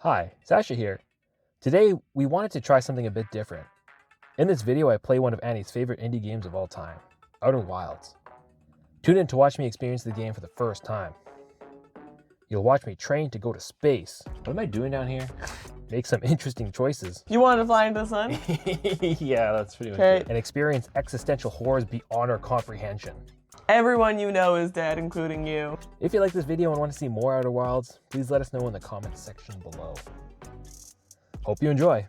Hi, Sasha here. Today, we wanted to try something a bit different. In this video, I play one of Annie's favorite indie games of all time, Outer Wilds. Tune in to watch me experience the game for the first time. You'll watch me train to go to space. What am I doing down here? Make some interesting choices. You want to fly into the sun? Yeah, that's pretty much it. And experience existential horrors beyond our comprehension. Everyone you know is dead, including you. If you like this video and want to see more Outer Wilds, please let us know in the comments section below. Hope you enjoy.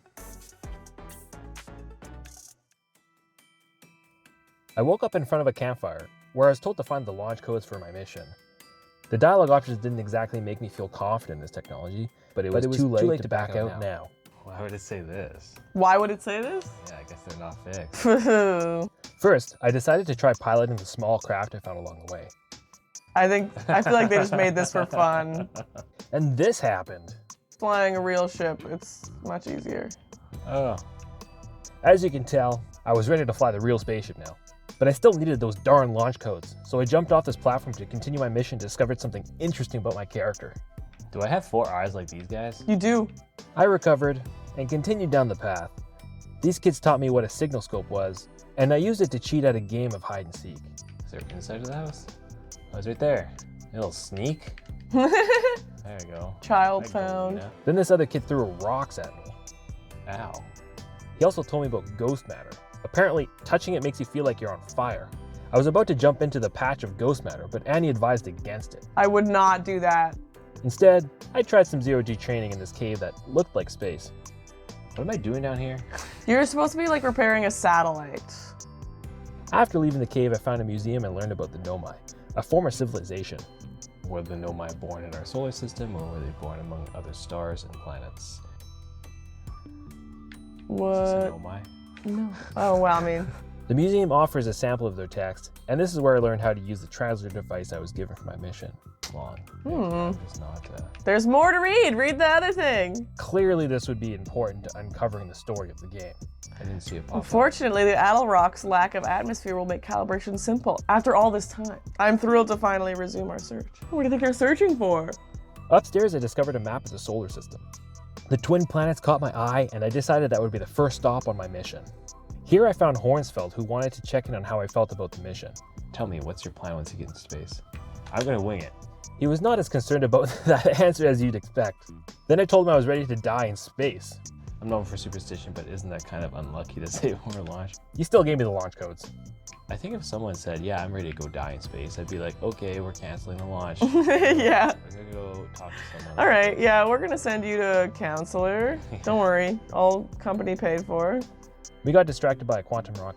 I woke up in front of a campfire, where I was told to find the launch codes for my mission. The dialogue options didn't exactly make me feel confident in this technology, but it was too late to back out now. Why would it say this? Why would it say this? Yeah, I guess they're not fixed. First, I decided to try piloting the small craft I found along the way. I feel like they just made this for fun. And this happened. Flying a real ship, it's much easier. Oh. As you can tell, I was ready to fly the real spaceship now. But I still needed those darn launch codes, so I jumped off this platform to continue my mission and discovered something interesting about my character. Do I have 4 eyes like these guys? You do. I recovered and continued down the path. These kids taught me what a signal scope was, and I used it to cheat at a game of hide and seek. Is there inside of the house? Oh, it's right there. A little sneak. Child There you go. found. Yeah. Then this other kid threw rocks at me. Ow. He also told me about ghost matter. Apparently, touching it makes you feel like you're on fire. I was about to jump into the patch of ghost matter, but Annie advised against it. I would not do that. Instead, I tried some zero-G training in this cave that looked like space. What am I doing down here? You're supposed to be like repairing a satellite. After leaving the cave, I found a museum and learned about the Nomai, a former civilization. Were the Nomai born in our solar system, or were they born among other stars and planets? What? Is this a Nomai? No. Oh, well, I mean, The museum offers a sample of their text, and this is where I learned how to use the translator device I was given for my mission. Long. Hmm. Just not. there's more to read. Read the other thing. Clearly, this would be important to uncovering the story of the game. I didn't see it pop up. Unfortunately, the Adelrock's lack of atmosphere will make calibration simple. After all this time, I'm thrilled to finally resume our search. What do you think you're searching for? Upstairs, I discovered a map of the solar system. The twin planets caught my eye, and I decided that would be the first stop on my mission. Here I found Hornsfeld, who wanted to check in on how I felt about the mission. Tell me, what's your plan once you get into space? I'm gonna wing it. He was not as concerned about that answer as you'd expect. Then I told him I was ready to die in space. I'm known for superstition, but isn't that kind of unlucky to say we're launched? He still gave me the launch codes. I think if someone said, yeah, I'm ready to go die in space, I'd be like, okay, we're canceling the launch. Yeah. We're gonna go talk to someone. All right, yeah, we're gonna send you to a counselor. Don't worry, all company paid for. We got distracted by a quantum rock.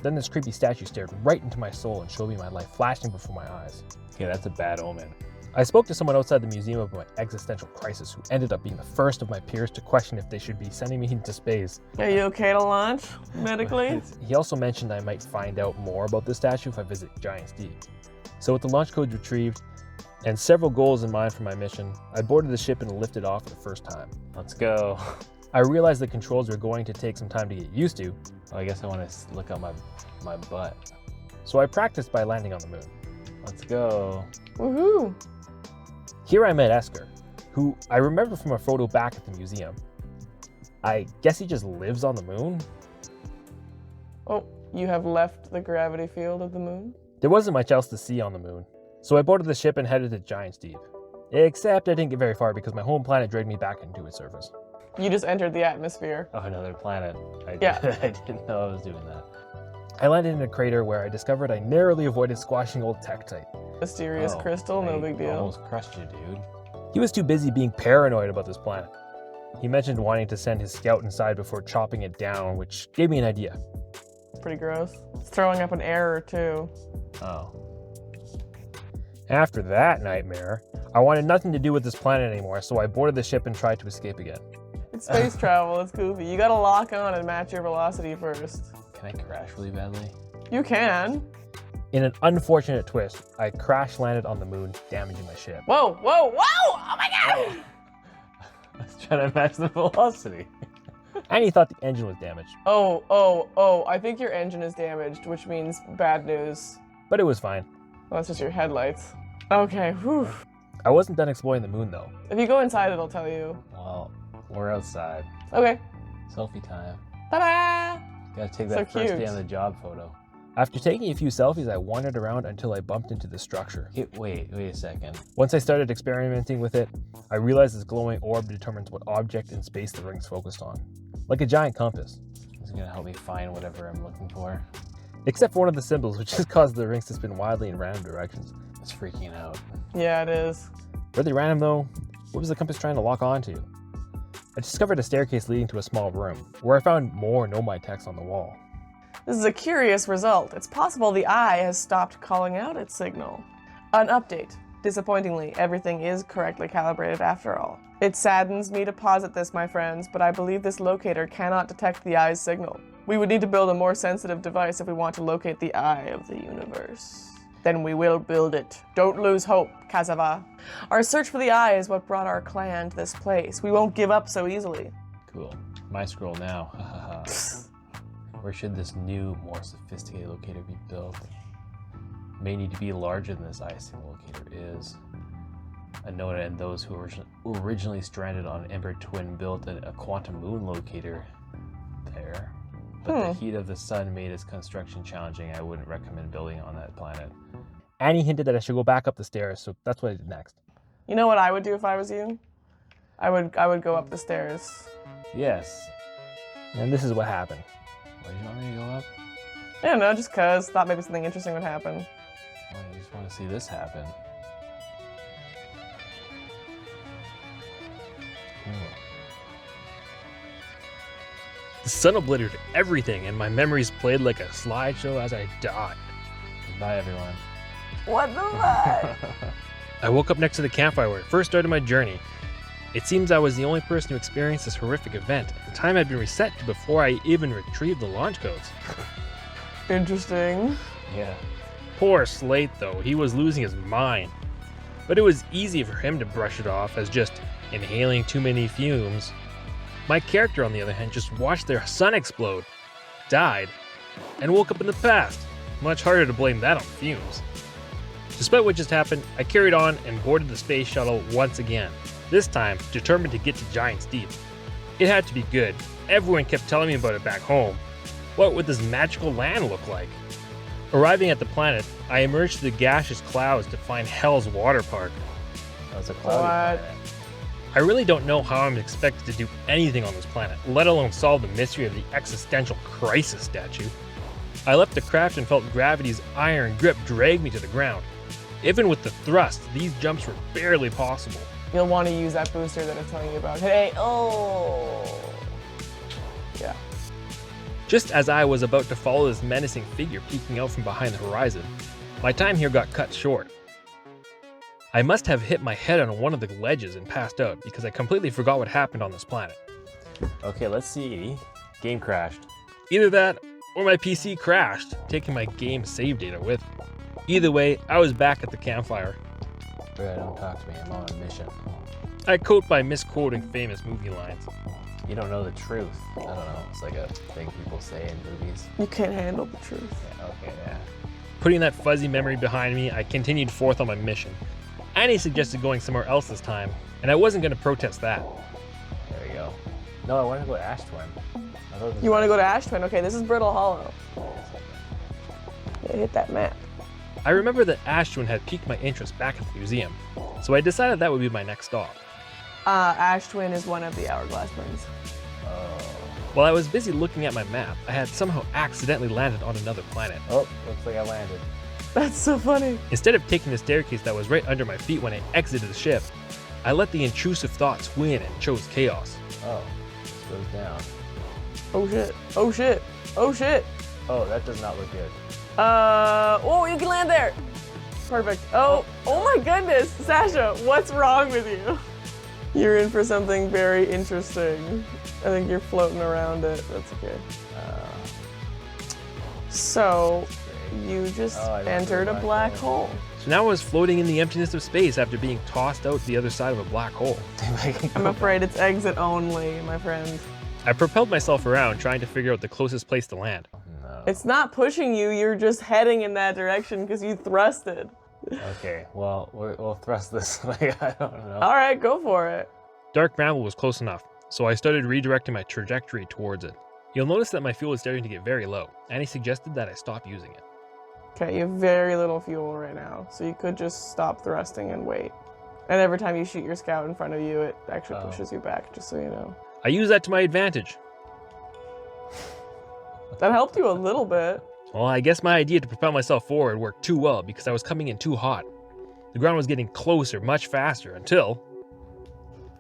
Then this creepy statue stared right into my soul and showed me my life flashing before my eyes. Okay, that's a bad omen. I spoke to someone outside the museum about my existential crisis who ended up being the first of my peers to question if they should be sending me into space. Are you okay to launch medically? He also mentioned I might find out more about the statue if I visit Giant's Deep. So with the launch codes retrieved and several goals in mind for my mission, I boarded the ship and lifted off for the first time. Let's go. I realized the controls were going to take some time to get used to, Oh, I guess I want to look at my butt. so I practiced by landing on the moon. Let's go. Woohoo! Here I met Esker, who I remember from a photo back at the museum. I guess he just lives on the moon? Oh, you have left the gravity field of the moon? There wasn't much else to see on the moon, so I boarded the ship and headed to Giant's Deep. Except I didn't get very far because my home planet dragged me back into its surface. You just entered the atmosphere. Oh, another planet. Yeah. I didn't know I was doing that. I landed in a crater where I discovered I narrowly avoided squashing old Tektite. Mysterious Oh, crystal, no I big deal. Almost crushed you, dude. He was too busy being paranoid about this planet. He mentioned wanting to send his scout inside before chopping it down, which gave me an idea. Pretty gross. It's throwing up an error too. Oh. After that nightmare, I wanted nothing to do with this planet anymore, so I boarded the ship and tried to escape again. It's space travel, it's goofy. You gotta lock on and match your velocity first. Can I crash really badly? You can. In an unfortunate twist, I crash landed on the moon, damaging my ship. Whoa, whoa, whoa! Oh my god! I was trying to match the velocity. And he thought the engine was damaged, Oh, I think your engine is damaged, which means bad news. but it was fine. Well, that's just your headlights. Okay, whew. I wasn't done exploring the moon though. If you go inside, it'll tell you. Well, we're outside. Okay. Selfie time. Ta-da! Gotta take So that first day cute. on the job photo. After taking a few selfies, I wandered around until I bumped into the structure. Hey, wait a second. Once I started experimenting with it, I realized this glowing orb determines what object in space the ring's focused on. Like a giant compass. This is gonna help me find whatever I'm looking for. Except for one of the symbols, which has caused the rings to spin wildly in random directions. It's freaking out. Yeah, it is. Were they random though? What was the compass trying to lock onto? I discovered a staircase leading to a small room, where I found more Nomai text on the wall. This is a curious result. It's possible the eye has stopped calling out its signal. An update. Disappointingly, everything is correctly calibrated after all. It saddens me to posit this, my friends, but I believe this locator cannot detect the eye's signal. We would need to build a more sensitive device if we want to locate the eye of the universe. Then we will build it. Don't lose hope, Kazava. Our search for the eye is what brought our clan to this place. We won't give up so easily. Cool. My scroll now. Where should this new, more sophisticated locator be built? May need to be larger than this eye signal locator is. A note, and those who originally stranded on Ember Twin built a quantum moon locator there. But the heat of the sun made its construction challenging. I wouldn't recommend building on that planet. Annie hinted that I should go back up the stairs, so that's what I did next. You know what I would do if I was you? I would go up the stairs. Yes. And this is what happened. Why do you want me to go up? I don't know, just cause. Thought maybe something interesting would happen. Well, you just want to see this happen. The sun obliterated everything, and my memories played like a slideshow as I died. Bye, everyone. What the fuck? I woke up next to the campfire where I first started my journey. It seems I was the only person who experienced this horrific event, and time had been reset to before I even retrieved the launch codes. Interesting. Yeah. Poor Slate, though, he was losing his mind. But it was easy for him to brush it off as just inhaling too many fumes. My character, on the other hand, just watched their sun explode, died, and woke up in the past. Much harder to blame that on fumes. Despite what just happened, I carried on and boarded the space shuttle once again, this time determined to get to Giant's Deep. It had to be good. Everyone kept telling me about it back home. What would this magical land look like? Arriving at the planet, I emerged through the gaseous clouds to find Hell's Water Park. That was a cloudy What? planet. I really don't know how I'm expected to do anything on this planet, let alone solve the mystery of the existential crisis statue. I left the craft and felt gravity's iron grip drag me to the ground. Even with the thrust, these jumps were barely possible. You'll want to use that booster that I'm telling you about. Hey, oh. Yeah. Just as I was about to follow this menacing figure peeking out from behind the horizon, my time here got cut short. I must have hit my head on one of the ledges and passed out because I completely forgot what happened on this planet. Okay, let's see. Game crashed. Either that, or my PC crashed, taking my game save data with me. Either way, I was back at the campfire. Brad, don't talk to me. I'm on a mission. I quote by misquoting famous movie lines. You don't know the truth. I don't know. It's like a thing people say in movies. You can't handle the truth. Yeah, okay, yeah. Putting that fuzzy memory behind me, I continued forth on my mission. Annie suggested going somewhere else this time, and I wasn't going to protest that. There we go. No, I want to go to Ash Twin. You want to go to Ash Twin? Okay, this is Brittle Hollow. Yeah, hit that map. I remember that Ash Twin had piqued my interest back at the museum, so I decided that would be my next stop. Ash Twin is one of the Hourglass Twins. While I was busy looking at my map, I had somehow accidentally landed on another planet. Oh, looks like I landed. That's so funny. Instead of taking the staircase that was right under my feet when I exited the ship, I let the intrusive thoughts win and chose chaos. Oh, this goes down. Oh shit. Oh shit. Oh shit. Oh, that does not look good. Oh, you can land there. Perfect. Oh my goodness. Sasha, what's wrong with you? You're in for something very interesting. I think you're floating around it. That's okay. So, you just entered a black hole. So now I was floating in the emptiness of space after being tossed out the other side of a black hole. I'm afraid it's exit only, my friend. I propelled myself around trying to figure out the closest place to land. No. It's not pushing you, you're just heading in that direction because you thrusted. Okay, well, we'll thrust this way. I don't know. All right, go for it. Dark Bramble was close enough, so I started redirecting my trajectory towards it. You'll notice that my fuel is starting to get very low, and he suggested that I stop using it. Okay, you have very little fuel right now, so you could just stop thrusting and wait. And every time you shoot your scout in front of you, it actually pushes you back, just so you know. I use that to my advantage. That helped you a little bit. Well, I guess my idea to propel myself forward worked too well because I was coming in too hot. The ground was getting closer much faster until...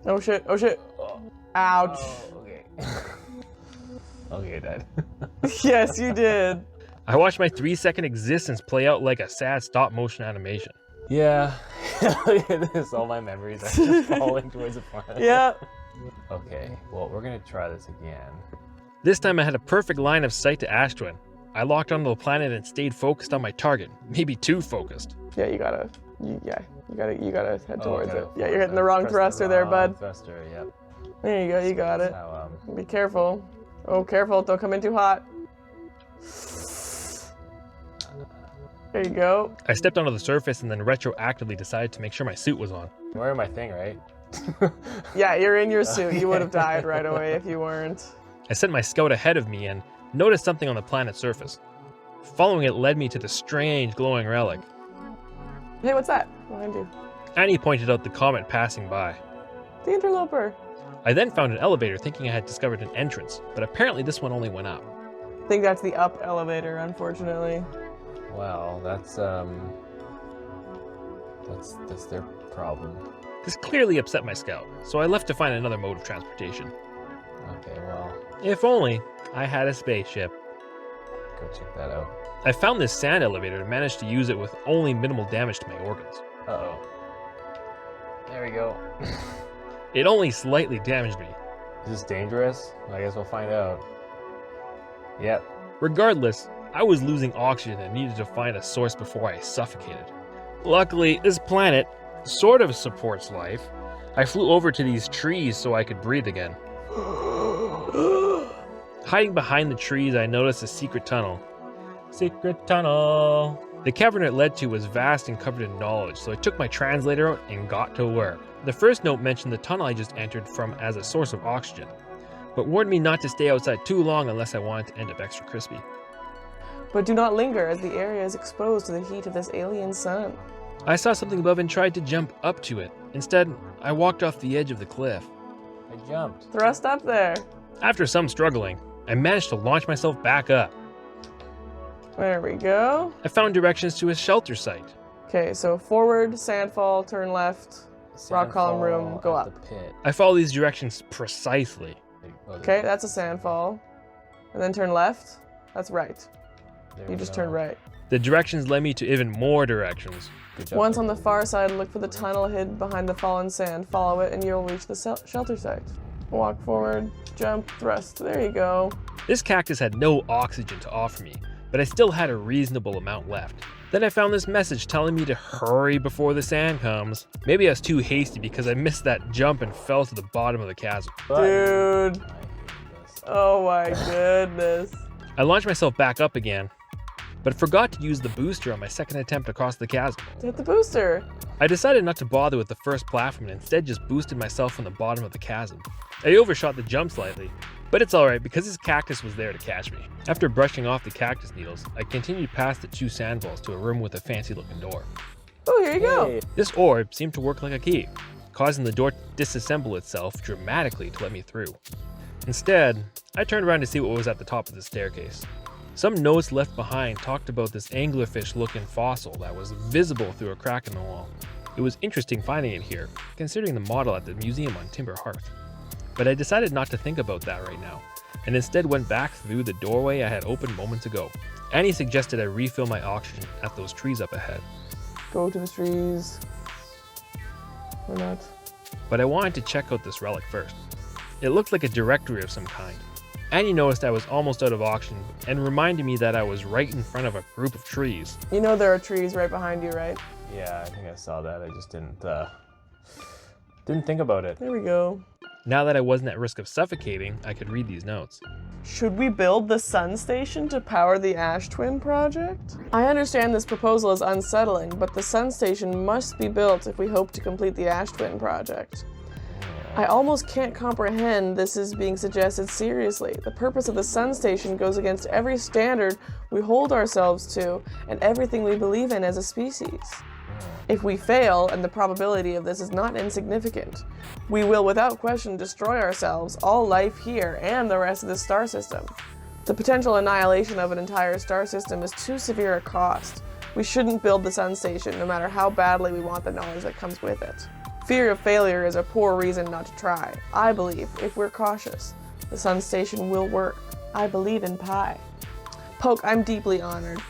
Oh shit, oh shit. Ouch. Oh, okay. Okay, Dad. Yes, you did. I watched my 3-second existence play out like a sad stop-motion animation. Yeah. Look at this. All my memories are just falling towards the planet. Yeah. Okay, well, we're going to try this again. This time I had a perfect line of sight to Ashtwin. I locked onto the planet and stayed focused on my target, maybe too focused. Yeah, you gotta head towards it. Yeah, you're hitting I the wrong pressed thruster there, bud. Thruster, yep. There you go, you got it. How, Be careful. Oh, careful, don't come in too hot. There you go. I stepped onto the surface and then retroactively decided to make sure my suit was on. I'm wearing my thing, right? Yeah, you're in your suit. You would have died right away if you weren't. I sent my scout ahead of me and noticed something on the planet's surface. Following it led me to the strange glowing relic. Hey, what's that? Behind you. Annie pointed out the comet passing by. The interloper. I then found an elevator thinking I had discovered an entrance, but apparently this one only went up. I think that's the up elevator, unfortunately. Well, that's their problem. This clearly upset my scout, so I left to find another mode of transportation. Okay, well, If only I had a spaceship. go check that out. I found this sand elevator and managed to use it with only minimal damage to my organs. Uh-oh. There we go. It only slightly damaged me. Is this dangerous? I guess we'll find out. Yep. Regardless, I was losing oxygen and needed to find a source before I suffocated. Luckily, this planet sort of supports life. I flew over to these trees so I could breathe again. Hiding behind the trees, I noticed a secret tunnel. Secret tunnel. The cavern it led to was vast and covered in knowledge, so I took my translator out and got to work. The first note mentioned the tunnel I just entered from as a source of oxygen, but warned me not to stay outside too long unless I wanted to end up extra crispy. But do not linger, as the area is exposed to the heat of this alien sun. I saw something above and tried to jump up to it. Instead, I walked off the edge of the cliff. I jumped. Thrust up there. After some struggling, I managed to launch myself back up. There we go. I found directions to a shelter site. Okay, so forward, sandfall, turn left, rock column room, go at up. the pit. I follow these directions precisely. Okay, that's a sandfall. And then turn left. That's right. There You we just go. turn right. The directions led me to even more directions. Good job. Once on the far side, look for the tunnel hid behind the fallen sand. Follow it and you'll reach the shelter site. Walk forward, jump, thrust. There you go. This cactus had no oxygen to offer me, but I still had a reasonable amount left. Then I found this message telling me to hurry before the sand comes. Maybe I was too hasty because I missed that jump and fell to the bottom of the chasm. Dude. I hate this. Oh my goodness. I launched myself back up again, but forgot to use the booster on my second attempt across the chasm. Hit the booster. I decided not to bother with the first platform and instead just boosted myself from the bottom of the chasm. I overshot the jump slightly, but it's alright because this cactus was there to catch me. After brushing off the cactus needles, I continued past the 2 sandballs to a room with a fancy looking door. Oh, here you go. Hey. This orb seemed to work like a key, causing the door to disassemble itself dramatically to let me through. Instead, I turned around to see what was at the top of the staircase. Some notes left behind talked about this anglerfish-looking fossil that was visible through a crack in the wall. It was interesting finding it here, considering the model at the museum on Timber Hearth. But I decided not to think about that right now, and instead went back through the doorway I had opened moments ago. Annie suggested I refill my oxygen at those trees up ahead, Go to the trees. Or not. but I wanted to check out this relic first. It looked like a directory of some kind. Annie noticed I was almost out of oxygen and reminded me that I was right in front of a group of trees. You know there are trees right behind you, right? Yeah, I think I saw that. I just didn't think about it. There we go. Now that I wasn't at risk of suffocating, I could read these notes. Should we build the sun station to power the Ash Twin project? I understand this proposal is unsettling, but the sun station must be built if we hope to complete the Ash Twin project. I almost can't comprehend this is being suggested seriously. The purpose of the sun station goes against every standard we hold ourselves to and everything we believe in as a species. If we fail, and the probability of this is not insignificant, we will without question destroy ourselves, all life here, and the rest of the star system. The potential annihilation of an entire star system is too severe a cost. We shouldn't build the sun station, no matter how badly we want the knowledge that comes with it. Fear of failure is a poor reason not to try. I believe, if we're cautious, the sun station will work. I believe in Pi. Poke, I'm deeply honored.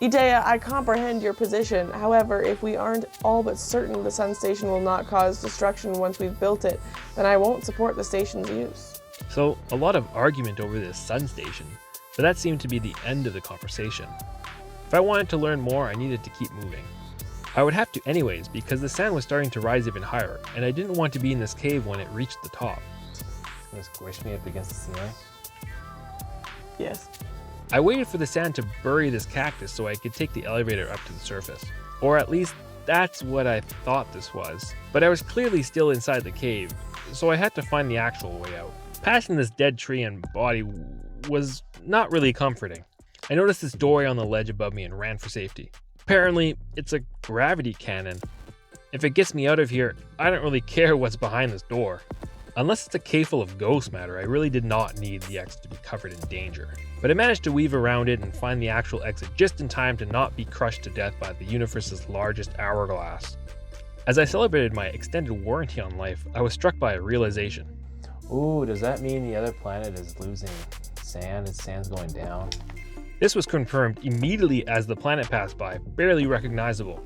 Idea, I comprehend your position. However, if we aren't all but certain the sun station will not cause destruction once we've built it, then I won't support the station's use. So, a lot of argument over this sun station, but that seemed to be the end of the conversation. If I wanted to learn more, I needed to keep moving. I would have to anyways, because the sand was starting to rise even higher, and I didn't want to be in this cave when it reached the top. It's gonna squish me up against the ceiling. Yes. I waited for the sand to bury this cactus so I could take the elevator up to the surface. Or at least, that's what I thought this was. But I was clearly still inside the cave, so I had to find the actual way out. Passing this dead tree and body was not really comforting. I noticed this doorway on the ledge above me and ran for safety. Apparently, it's a gravity cannon. If it gets me out of here, I don't really care what's behind this door. Unless it's a cave full of ghost matter, I really did not need the exit to be covered in danger. But I managed to weave around it and find the actual exit just in time to not be crushed to death by the universe's largest hourglass. As I celebrated my extended warranty on life, I was struck by a realization. Ooh, does that mean the other planet is losing sand and sand's going down? This was confirmed immediately as the planet passed by, barely recognizable.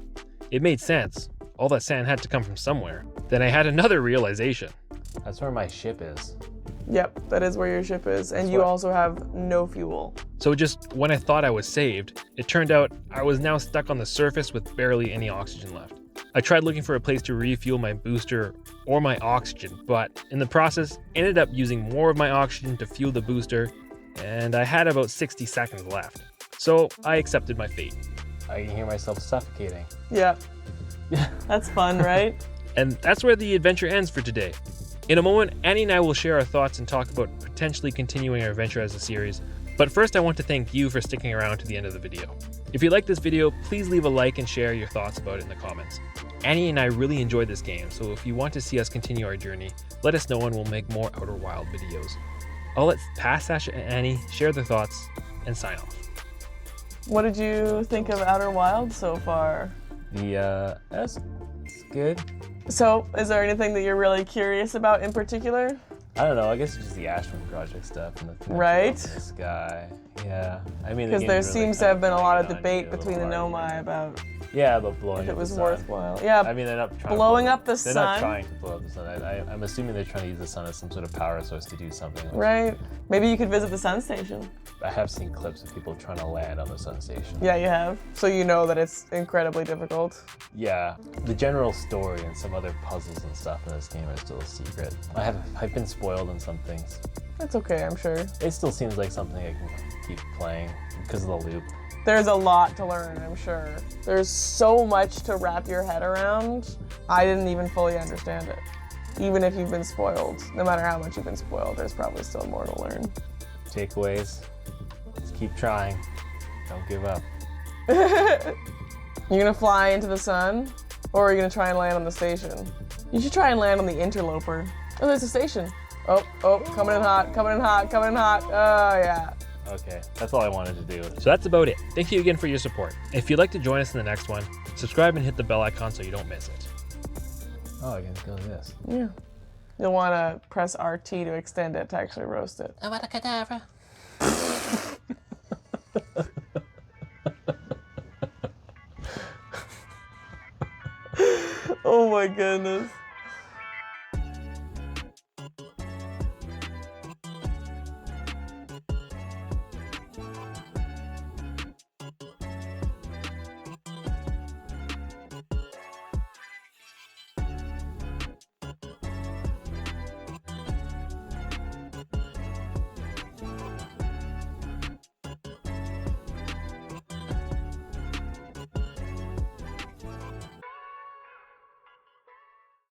It made sense. All that sand had to come from somewhere. Then I had another realization. That's where my ship is. Yep, that is where your ship is, and you also have no fuel. So just when I thought I was saved, it turned out I was now stuck on the surface with barely any oxygen left. I tried looking for a place to refuel my booster or my oxygen, but in the process, ended up using more of my oxygen to fuel the booster, and I had about 60 seconds left. So I accepted my fate. I can hear myself suffocating. Yep. That's fun, right? And that's where the adventure ends for today. In a moment, Annie and I will share our thoughts and talk about potentially continuing our adventure as a series. But first, I want to thank you for sticking around to the end of the video. If you like this video, please leave a like and share your thoughts about it in the comments. Annie and I really enjoyed this game, so if you want to see us continue our journey, let us know and we'll make more Outer Wild videos. I'll let Sasha and Annie share their thoughts and sign off. What did you think of Outer Wild so far? It's good. So, is there anything that you're really curious about in particular? I don't know, I guess it's just the Ash Twin project stuff and the Right? in the sky. Yeah. I mean, Because there seems to have been a lot of debate between the Nomai about about blowing if up it was the sun. worthwhile. Yeah, I mean, they're not trying blowing to up the They're sun. not trying to blow up the sun. I'm assuming they're trying to use the sun as some sort of power source to do something. Right. Maybe you could visit the sun station. I have seen clips of people trying to land on the sun station. Yeah, you have. So you know that it's incredibly difficult. Yeah. The general story and some other puzzles and stuff in this game are still a secret. I've been spoiled in some things. That's okay, I'm sure. It still seems like something I can keep playing because of the loop. There's a lot to learn, I'm sure. There's so much to wrap your head around. I didn't even fully understand it. Even if you've been spoiled, no matter how much you've been spoiled, there's probably still more to learn. Takeaways. Just keep trying. Don't give up. You're gonna fly into the sun, or are you gonna try and land on the station? You should try and land on the interloper. Oh, there's a station. Oh, coming in hot, coming in hot, coming in hot. Oh, yeah. Okay, that's all I wanted to do. So that's about it. Thank you again for your support. If you'd like to join us in the next one, subscribe and hit the bell icon so you don't miss it. Oh, I can go to this. Yeah. You'll want to press RT to extend it to actually roast it. Avada Oh my goodness.